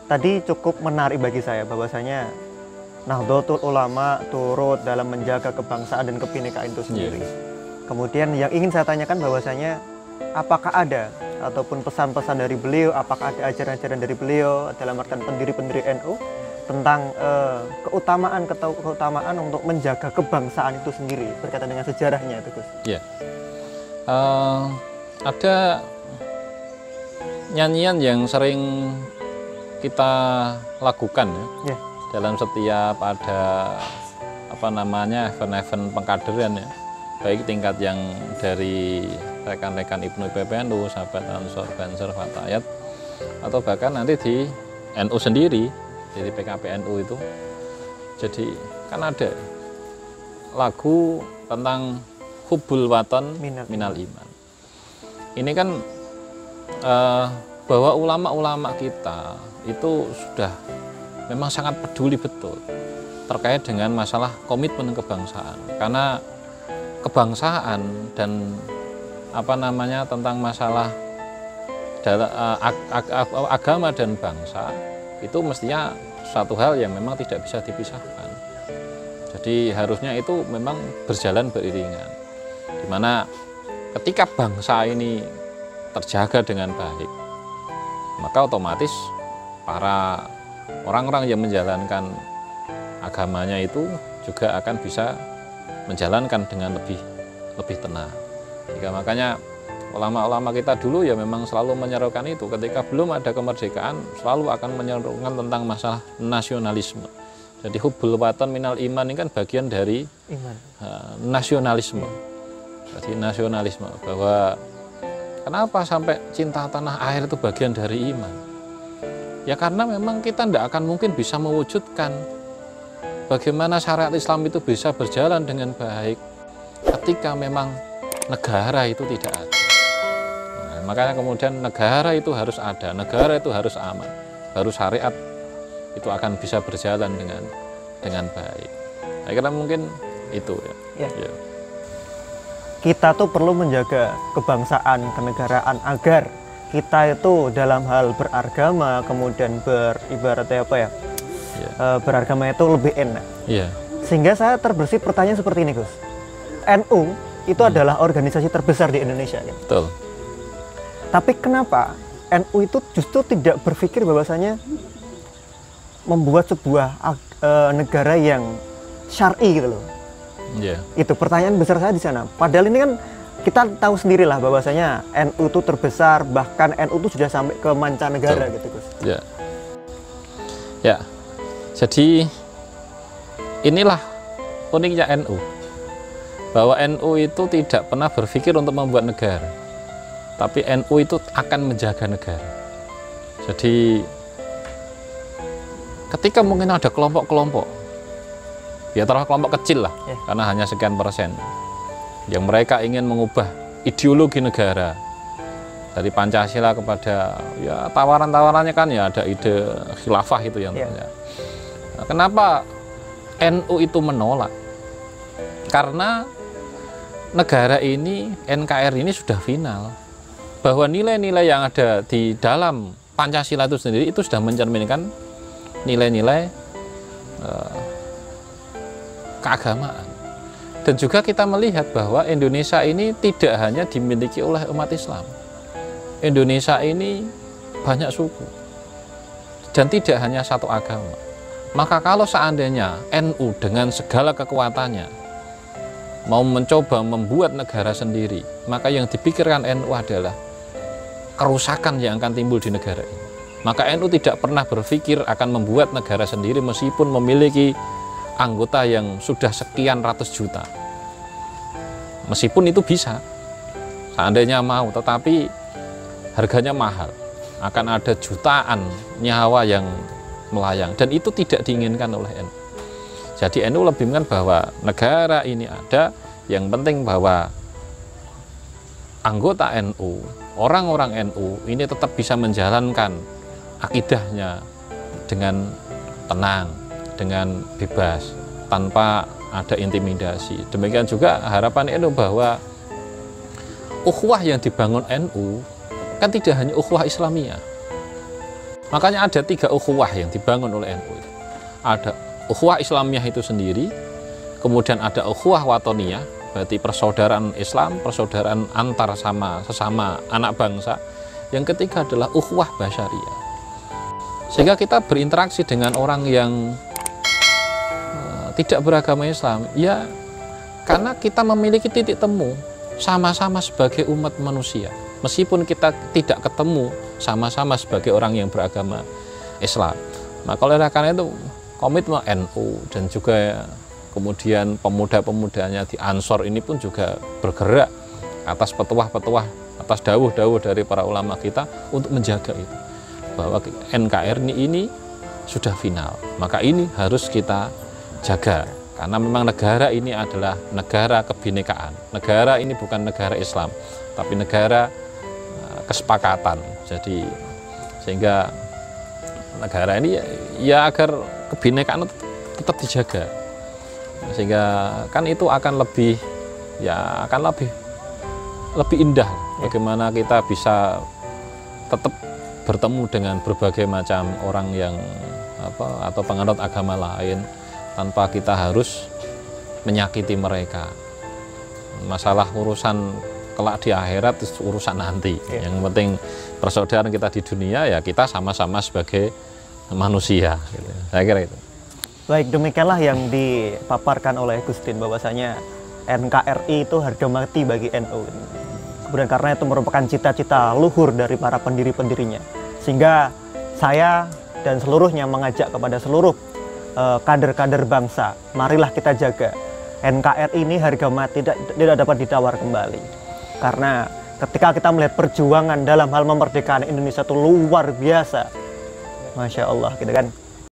tadi cukup menarik bagi saya bahwasanya Nahdlatul Ulama turut dalam menjaga kebangsaan dan kebinekaan itu sendiri. Kemudian yang ingin saya tanyakan bahwasanya apakah ada ataupun pesan-pesan dari beliau, apakah ada ajaran-ajaran dari beliau dalam artian pendiri-pendiri NU tentang keutamaan untuk menjaga kebangsaan itu sendiri berkaitan dengan sejarahnya itu, Gus? Ya, ada nyanyian yang sering kita lakukan ya. Dalam setiap ada event-event pengkaderan ya, baik tingkat yang dari rekan-rekan Ibnu PPNU, sahabat Ansor, Banser, Fatayat, atau bahkan nanti di NU sendiri, dari PKPNU itu. Jadi kan ada lagu tentang Hubbul Watan Minal Iman. Ini kan bahwa ulama-ulama kita itu sudah memang sangat peduli betul terkait dengan masalah komitmen kebangsaan, karena kebangsaan dan tentang masalah agama dan bangsa itu mestinya suatu hal yang memang tidak bisa dipisahkan. Jadi harusnya itu memang berjalan beriringan, dimana ketika bangsa ini terjaga dengan baik, maka otomatis para orang-orang yang menjalankan agamanya itu juga akan bisa menjalankan dengan lebih tenang. Jika makanya ulama-ulama kita dulu ya memang selalu menyerukan itu, ketika belum ada kemerdekaan selalu akan menyerukan tentang masalah nasionalisme. Jadi Hubbul Watan Minal Iman ini kan bagian dari iman. Nasionalisme. Jadi nasionalisme, bahwa kenapa sampai cinta tanah air itu bagian dari iman? Ya karena memang kita tidak akan mungkin bisa mewujudkan bagaimana syariat Islam itu bisa berjalan dengan baik ketika memang negara itu tidak ada. Nah, makanya kemudian negara itu harus ada, negara itu harus aman, baru syariat itu akan bisa berjalan dengan baik. Saya kira mungkin itu ya. Ya. Kita tuh perlu menjaga kebangsaan, kenegaraan agar kita itu dalam hal beragama, kemudian beragama itu lebih enak. Sehingga saya terbersit pertanyaan seperti ini, Gus. NU itu adalah organisasi terbesar di Indonesia ya. Betul. Tapi kenapa NU itu justru tidak berpikir bahwasanya membuat sebuah negara yang syar'i gitu loh. Itu pertanyaan besar saya di sana. Padahal ini kan kita tahu sendirilah bahwasanya NU itu terbesar, bahkan NU itu sudah sampai ke mancanegara. Betul. Gitu, Gus. Ya. Jadi inilah uniknya NU, bahwa NU itu tidak pernah berpikir untuk membuat negara, tapi NU itu akan menjaga negara. Jadi ketika mungkin ada kelompok-kelompok, ya terlalu kelompok kecil lah, karena hanya sekian persen, yang mereka ingin mengubah ideologi negara dari Pancasila kepada ya tawaran-tawarannya kan ya ada ide khilafah itu yang terjadi. Nah, kenapa NU itu menolak? Karena negara ini, NKRI ini sudah final, bahwa nilai-nilai yang ada di dalam Pancasila itu sendiri itu sudah mencerminkan nilai-nilai keagamaan. Dan juga kita melihat bahwa Indonesia ini tidak hanya dimiliki oleh umat Islam. Indonesia ini banyak suku dan tidak hanya satu agama. Maka kalau seandainya NU dengan segala kekuatannya mau mencoba membuat negara sendiri, maka yang dipikirkan NU adalah kerusakan yang akan timbul di negara ini. Maka NU tidak pernah berpikir akan membuat negara sendiri meskipun memiliki anggota yang sudah sekian ratus juta. Meskipun itu bisa, seandainya mau, tetapi harganya mahal. Akan ada jutaan nyawa yang melayang, dan itu tidak diinginkan oleh NU. Jadi NU lebih menginginkan bahwa negara ini ada, yang penting bahwa anggota NU, orang-orang NU ini tetap bisa menjalankan akidahnya dengan tenang, dengan bebas, tanpa ada intimidasi. Demikian juga harapan NU bahwa ukhuwah yang dibangun NU kan tidak hanya ukhuwah Islamiyah, Makanya ada 3 ukhuwah yang dibangun oleh NU. Ada ukhuwah Islamiyah itu sendiri, kemudian ada ukhuwah watoniyah, berarti persaudaraan Islam, persaudaraan antar sesama anak bangsa. Yang ketiga adalah ukhuwah basyariyah. Sehingga kita berinteraksi dengan orang yang tidak beragama Islam, ya karena kita memiliki titik temu sama-sama sebagai umat manusia. Meskipun kita tidak ketemu sama-sama sebagai orang yang beragama Islam. Maka oleh karena itu komitmen NU dan juga kemudian pemuda-pemudanya di Ansor ini pun juga bergerak atas petuah-petuah, atas dawuh-dawuh dari para ulama kita untuk menjaga itu. Bahwa NKRI ini sudah final. Maka ini harus kita jaga. Karena memang negara ini adalah negara kebinekaan. Negara ini bukan negara Islam, tapi negara kesepakatan. Jadi sehingga negara ini ya agar kebinekaan tetap dijaga. Sehingga kan itu akan lebih lebih indah. Bagaimana kita bisa tetap bertemu dengan berbagai macam orang yang atau penganut agama lain, tanpa kita harus menyakiti mereka. Masalah urusan kelak di akhirat itu urusan nanti. Yang penting persaudaraan kita di dunia ya kita sama-sama sebagai manusia. Gitu. Saya kira itu. Baik, demikianlah yang dipaparkan oleh Gustin, bahwasanya NKRI itu harga mati bagi NU. Kemudian karena itu merupakan cita-cita luhur dari para pendiri-pendirinya. Sehingga saya dan seluruhnya mengajak kepada seluruh kader-kader bangsa, marilah kita jaga NKRI ini, harga mati tidak dapat ditawar kembali. Karena ketika kita melihat perjuangan dalam hal memerdekakan Indonesia itu luar biasa, Masya Allah gitu kan.